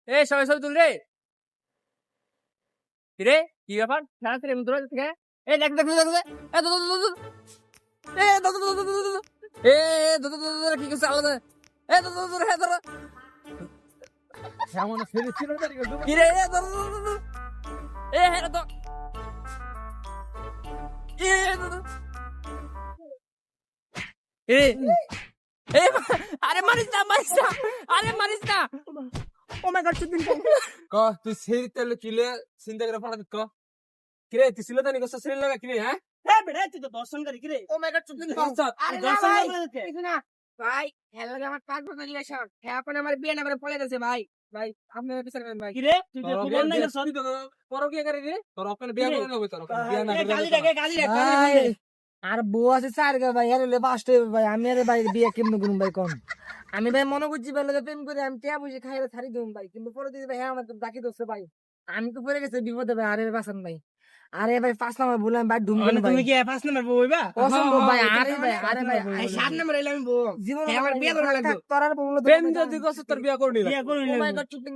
এই সবাই ছবি তুল রে। কি রে কি ব্যাপার খেলা রে তোরা থেকে এই দেখ দেখ দেখ দেখ এ দো দো দো এ দো দো দো দো দো এ দো দো দো কি করছ আলাদা এ দো দো দো হে ধর এমন ফেলে ছিল তারি কি রে এ দো দো দো এ হে দো এ দো দো এ এ আরে মারিস না আরে মারিস না ও মাই গড চুদিন ক তুই সেই তেলে কিলে চিন্তা করে ফাড়া ক কিরে তুই ছিল তানি কষ্ট শরীর লাগা কিরে হ্যাঁ এ বেটা তুই তো দর্শন করি কি রে ও মাই গড চুদিন আরে দর্শন ভাই করে কিছু না ভাই হেলো আমার পাঁচ বছর রিলেশন হ্যাঁ আপনি আমার বিয়ে না করে পড়ে গেছে ভাই ভাই আপনি বিচার করেন ভাই কি রে তুই তো খবর নাই সব পরো কি করে রে তোর ওখানে বিয়া করে নেব তোর ওখানে বিয়া না গালি করে রে গালি রে ভাই আর বউ আছে চার গা ভাই আরে পাঁচটা ভাই আমি আরে ভাই বিয়ে কেমনে করুম ভাই কম আমি ভাই মনে করছি ভাই লোকে প্রেম করে আমি টিয়া বুঝে খাইলে ছাড়ি দিম ভাই কিন্তু পরে দিদি ভাই হ্যাঁ আমার ডাকি দোষে ভাই আমি তো পড়ে গেছে বিপদে ভাই আরে বাঁচান ভাই আরে ভাই 5 নাম্বার বললাম ভাই ঢুম মানে ভাই তুমি কি 5 নাম্বার বইবা অসম্ভব ভাই আরে ভাই এই 7 নাম্বার এলাম বউ জীবন আমার বিয়ে করা লাগবে তোর আর বললো প্রেম যদি করছ তোর বিয়ে করনি বিয়ে করুন ও মাই গড